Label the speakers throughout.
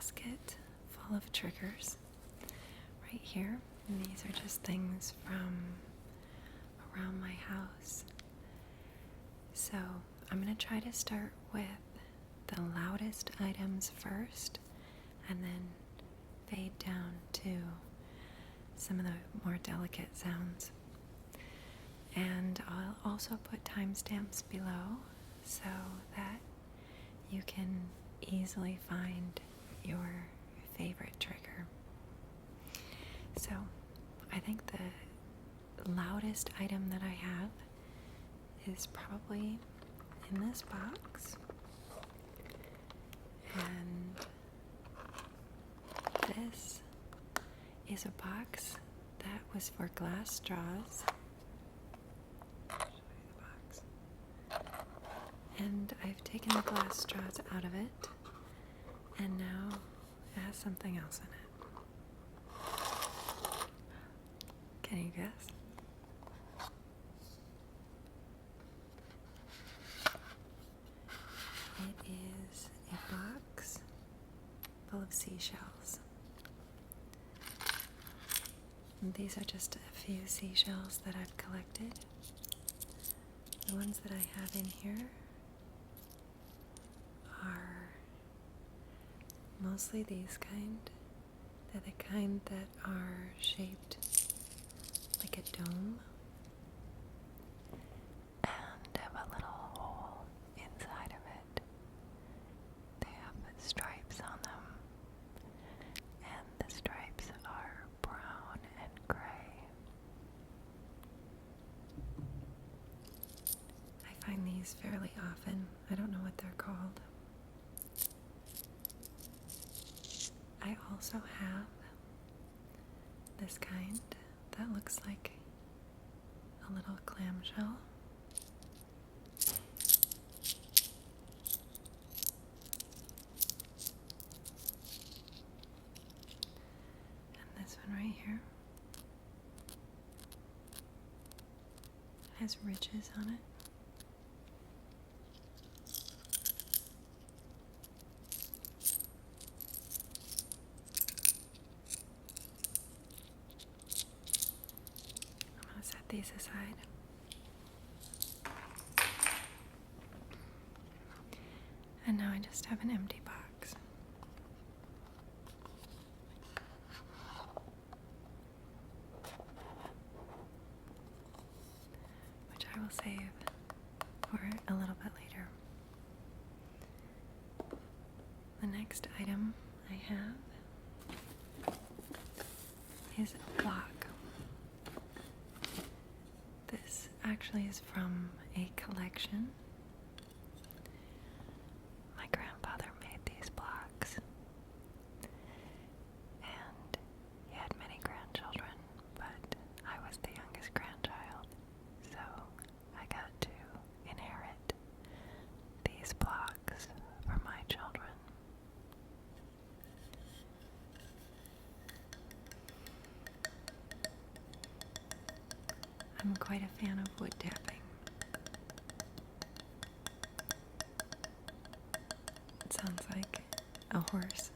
Speaker 1: basket full of triggers right here. And these are just things from around my house. So I'm going to try to start with the loudest items first and then fade down to some of the more delicate sounds. And I'll also put timestamps below so that you can easily find your favorite trigger. So I think the loudest item that I have is probably in this box. And this is a box that was for glass straws. I'll show you the box. And I've taken the glass straws out of it, and now it has something else in it. Can you guess? It is a box full of seashells. And these are just a few seashells that I've collected. The ones that I have in here are mostly these kind. They're the kind that are shaped like a dome and have a little hole inside of it. They have stripes on them, and the stripes are brown and gray. I find these fairly often. I don't know what they're called. I also have this kind that looks like a little clamshell. And this one right here has ridges on it. Set these aside. And now I just have an empty box. Which I will save for a little bit later. The next item I have is a block. This actually is from a collection. My grandfather made these blocks, and he had many grandchildren, but I was the youngest grandchild, so I got to inherit these blocks for my children. I'm quite a fan of wood tapping. It sounds like a horse.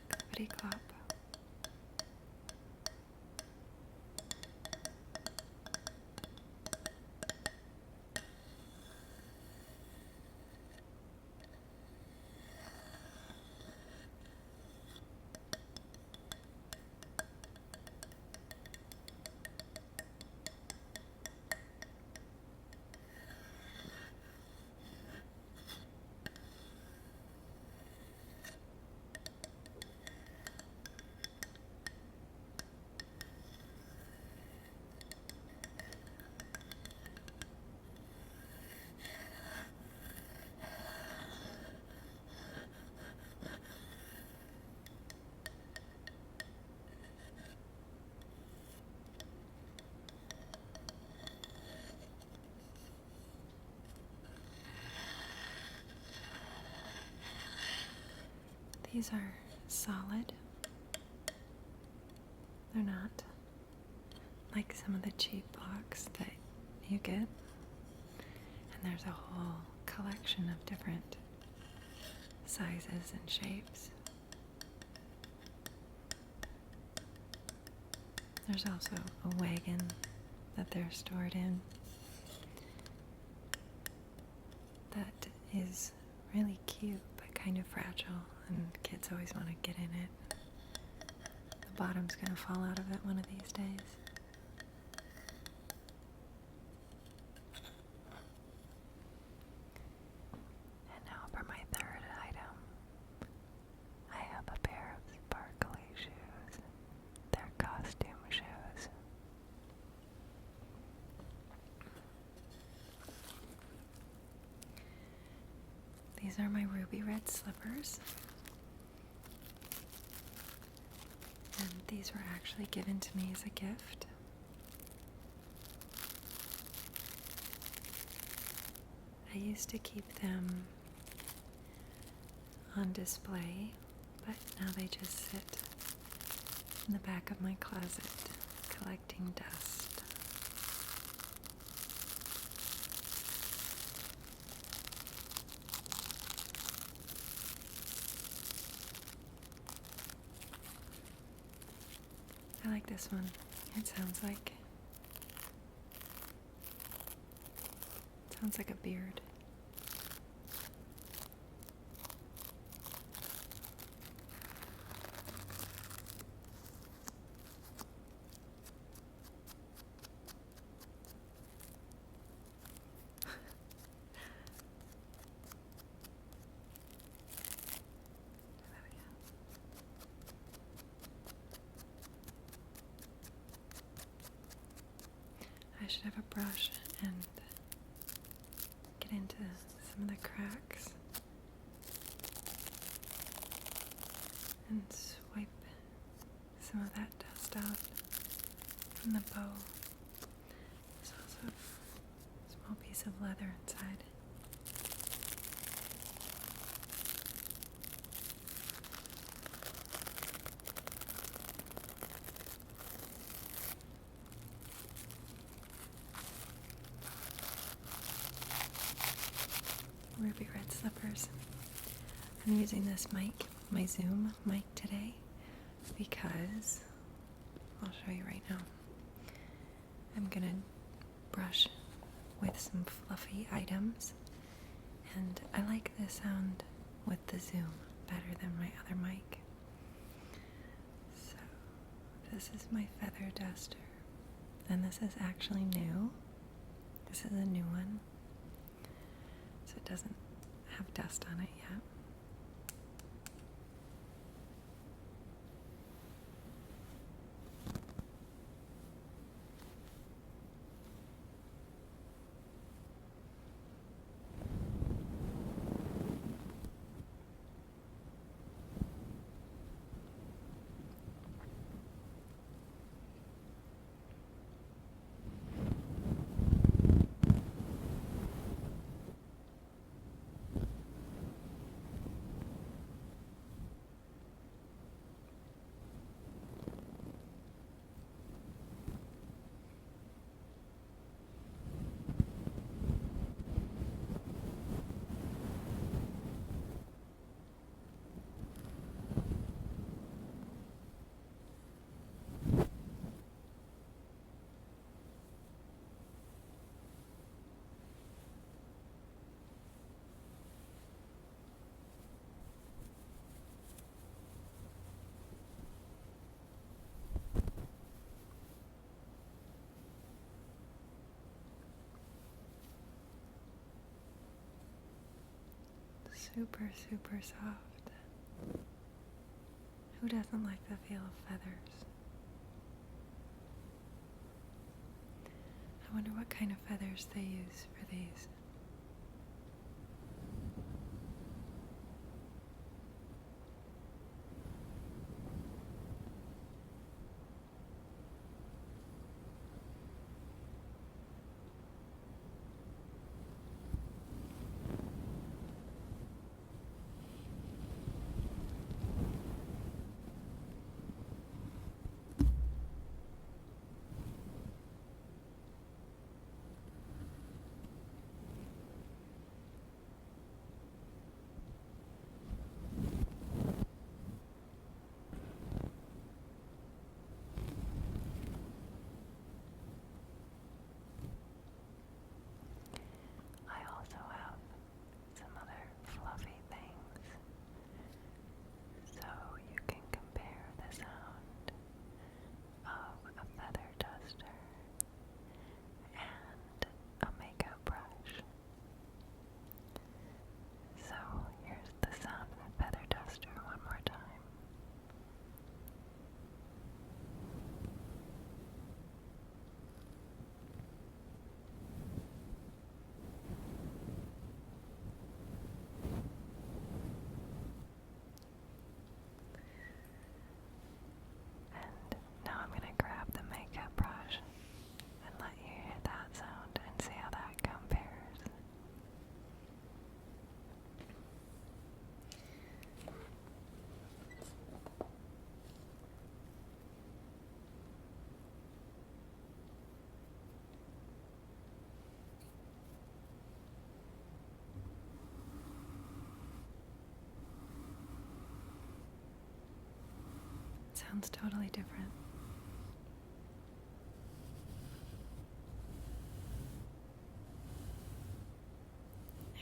Speaker 1: Clippity clop. These are solid. They're not like some of the cheap blocks that you get. And there's a whole collection of different sizes and shapes. There's also a wagon that they're stored in that is really cute but kind of fragile, and kids always want to get in it. The bottom's going to fall out of it one of these days. And now for my third item. I have a pair of sparkly shoes. They're costume shoes. These are my ruby red slippers. And these were actually given to me as a gift. I used to keep them on display, but now they just sit in the back of my closet collecting dust. I like this one. It sounds like a beard. I should have a brush and get into some of the cracks and swipe some of that dust out from the bow. There's also a small piece of leather inside. Ruby red slippers. I'm using this mic, my Zoom mic today, because I'll show you right now. I'm gonna brush with some fluffy items, and I like the sound with the Zoom better than my other mic. So this is my feather duster, and this is actually new. This is a new one. So it doesn't have dust on it yet. Super, super soft. Who doesn't like the feel of feathers? I wonder what kind of feathers they use for these. sounds totally different.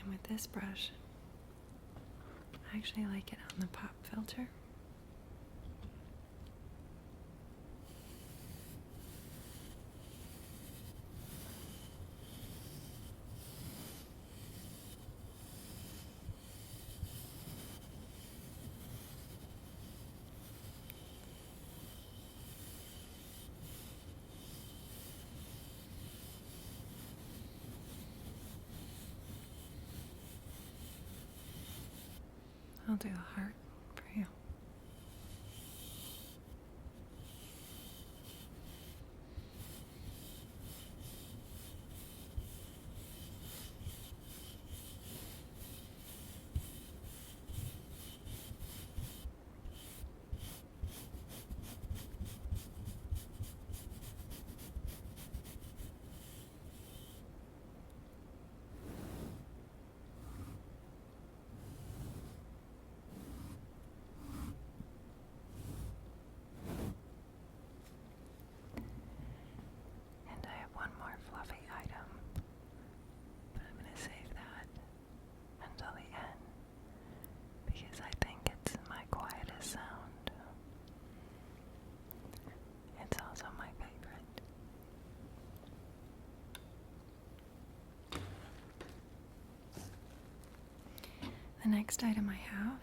Speaker 1: And with this brush, I actually like it on the pop filter. I'll do a heart for you. And I have one more fluffy item, but I'm going to save that until the end because I think it's my quietest sound. It's also my favorite. The next item I have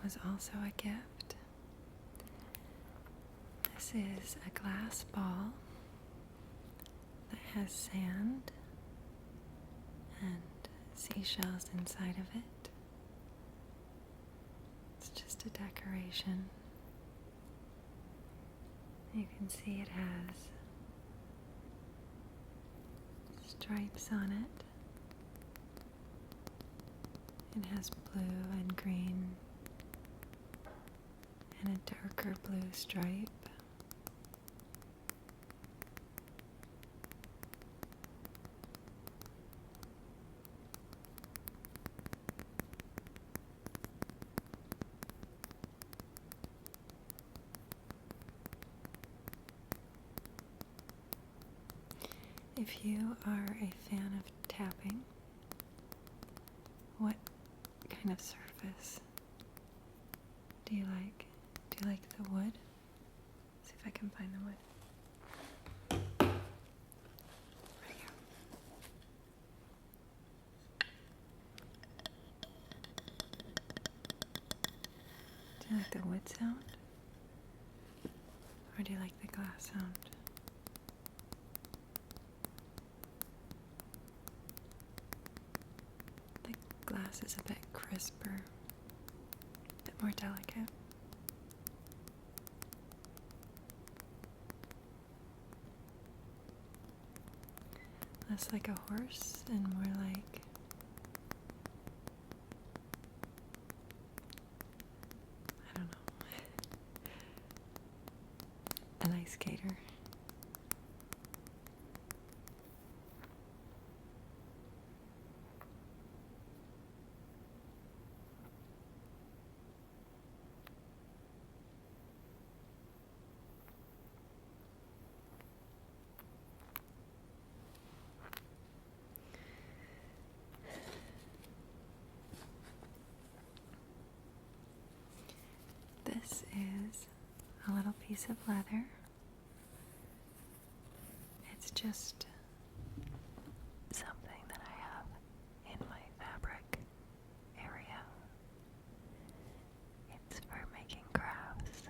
Speaker 1: was also a gift. This is a glass ball that has sand and seashells inside of it. It's just a decoration. You can see it has stripes on it. It has blue and green and a darker blue stripe. If you are a fan of tapping, what kind of surface do you like? Do you like the wood? See if I can find the wood. Right here. Do you like the wood sound? Or do you like the glass sound? Glass is a bit crisper, a bit more delicate. Less like a horse and more like I don't know, an ice skater. This is a little piece of leather. It's just something that I have in my fabric area. It's for making crafts.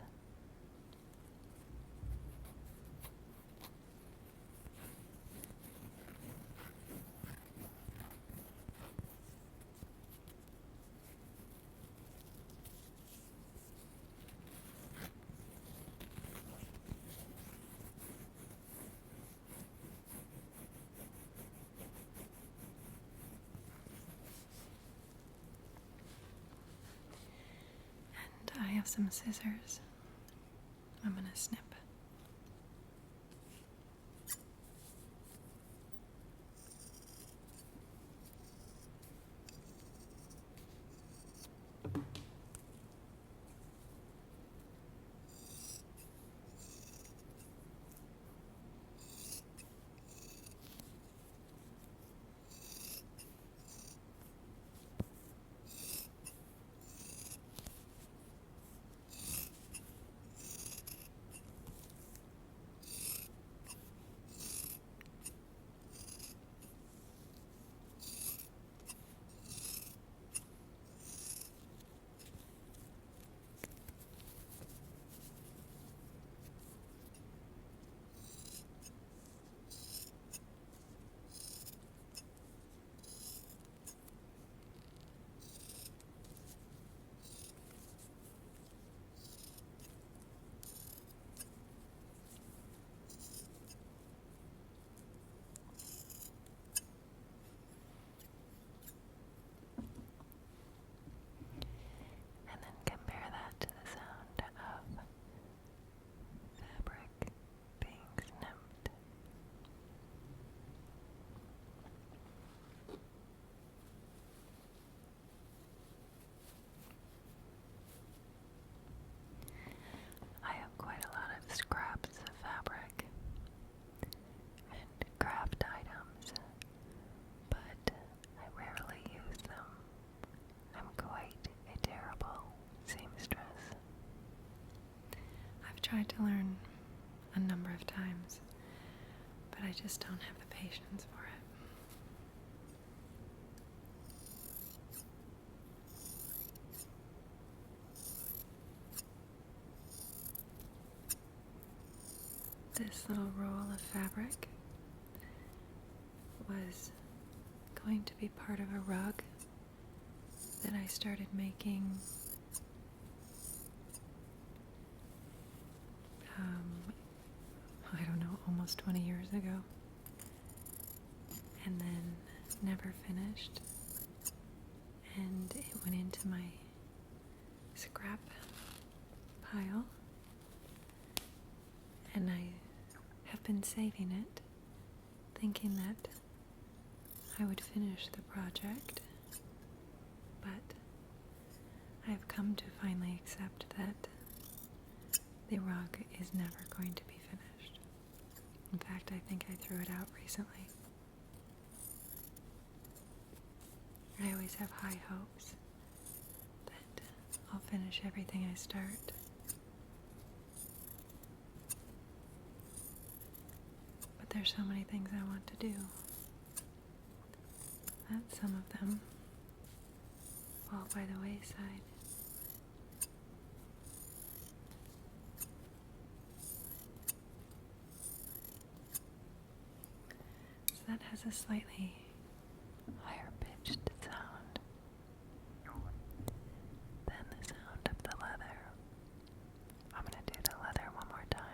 Speaker 1: I have some scissors. I'm gonna snip. just don't have the patience for it. This little roll of fabric was going to be part of a rug that I started making I don't know, almost 20 years ago, and then never finished, and it went into my scrap pile, and I have been saving it, thinking that I would finish the project, but I have come to finally accept that the rug is never going to be finished. In fact, I think I threw it out recently. I always have high hopes that I'll finish everything I start. But there's so many things I want to do that some of them fall by the wayside. That has a slightly higher pitched sound than the sound of the leather. I'm going to do the leather one more time.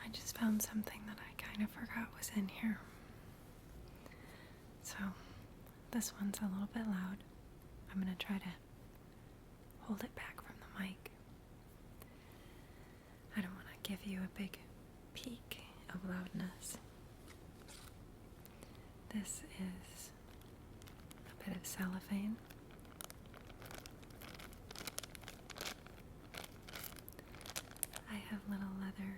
Speaker 1: I just found something that I kind of forgot was in here. So, this one's a little bit loud. I'm going to try to hold it back from the mic. I don't want to give you a big peak of loudness. This is a bit of cellophane. I have little leather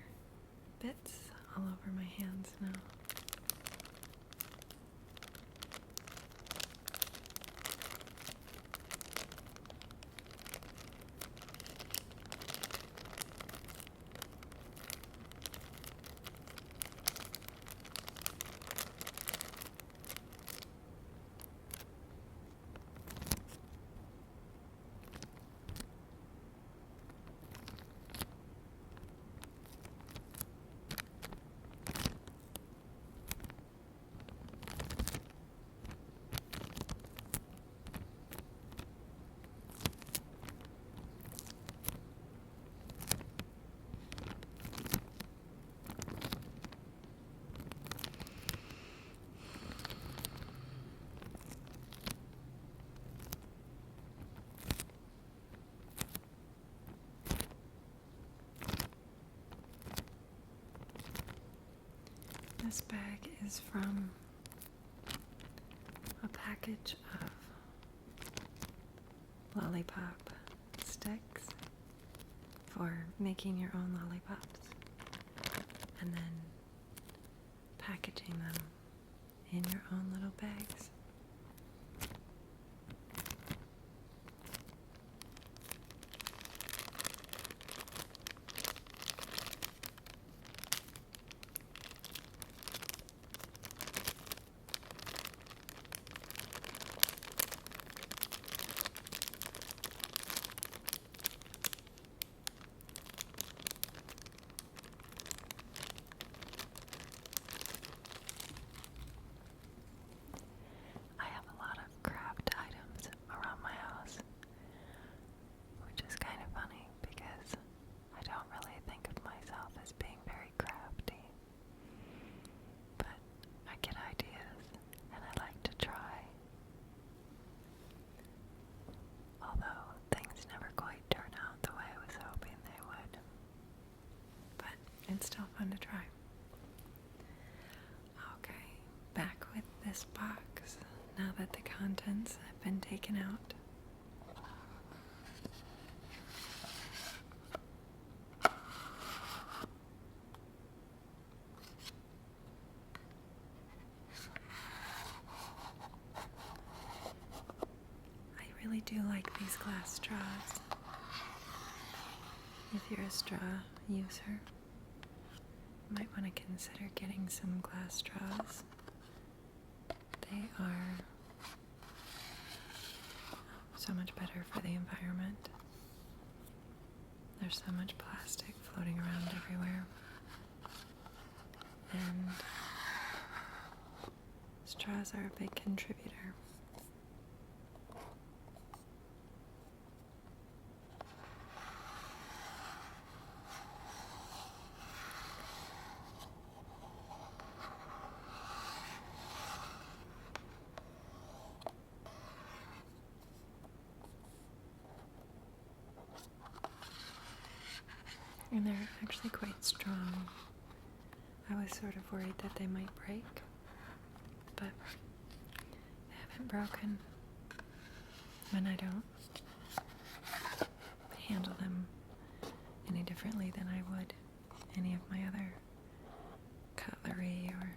Speaker 1: bits all over my hands now. This bag is from a package of lollipop sticks for making your own lollipops and then packaging them in your own little bags. fun to try. Okay, back with this box now that the contents have been taken out. I really do like these glass straws. If you're a straw user, you might want to consider getting some glass straws. They are so much better for the environment. There's so much plastic floating around everywhere. And straws are a big contributor. And they're actually quite strong. I was sort of worried that they might break, but they haven't broken. And I don't handle them any differently than I would any of my other cutlery or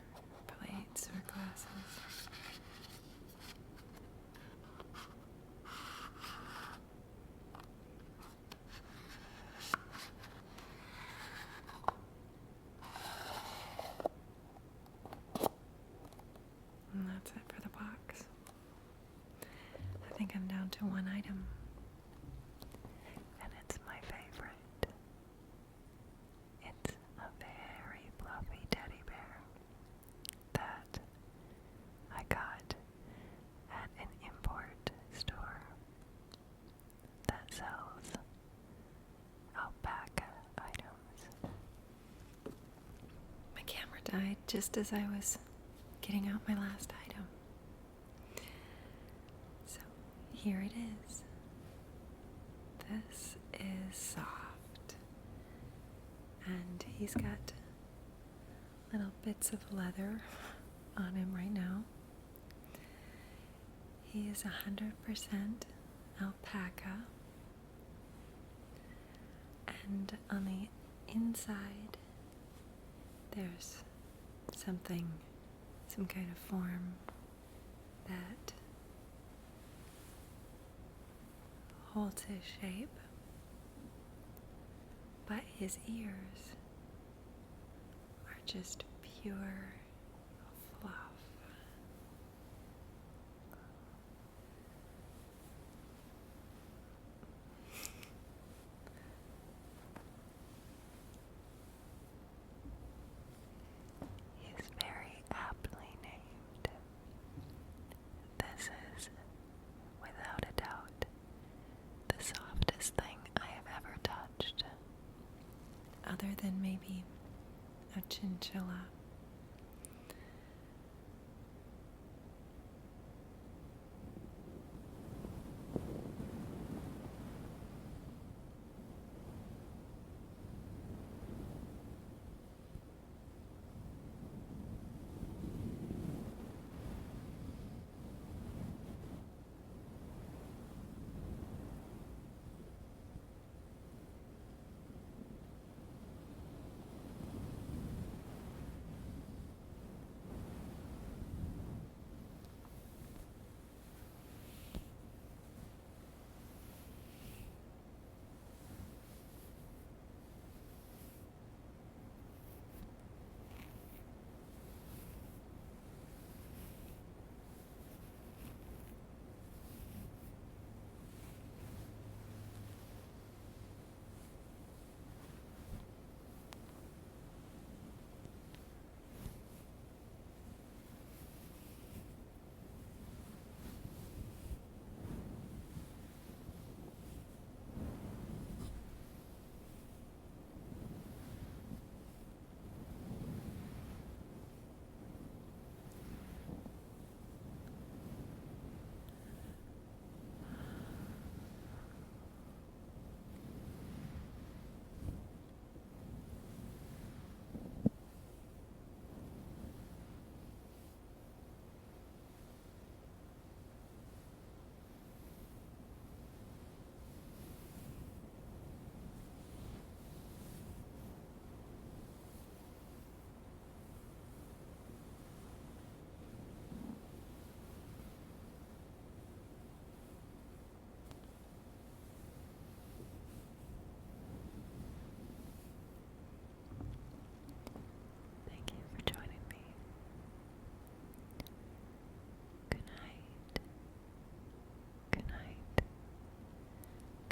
Speaker 1: plates or glasses. And that's it for the box. I think I'm down to one item. And it's my favorite. It's a very fluffy teddy bear that I got at an import store that sells alpaca items. My camera died just as I was getting out my last item. So here it is. This is soft. And he's got little bits of leather on him right now. He is 100% alpaca. And on the inside, there's something, some kind of form that holds his shape, but his ears are just pure fluff. He's very aptly named. This is, without a doubt, the softest thing I have ever touched, other than maybe a chinchilla.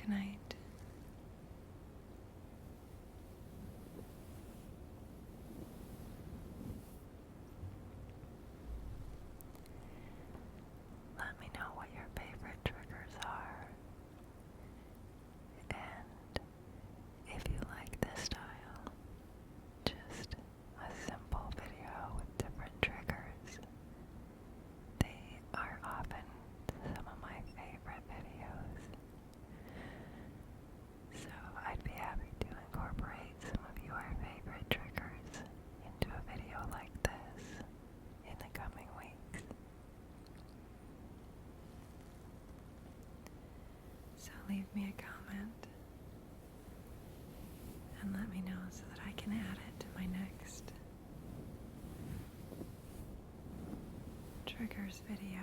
Speaker 1: Good night.
Speaker 2: Let me know what your favorite triggers are, and if you like this style, just a simple video with different triggers. They are often some of my favorite videos. So I'd be happy to incorporate some of your favorite triggers into a video like this in the coming weeks.
Speaker 1: So leave me a comment and let me know so that I can add it to my next triggers video.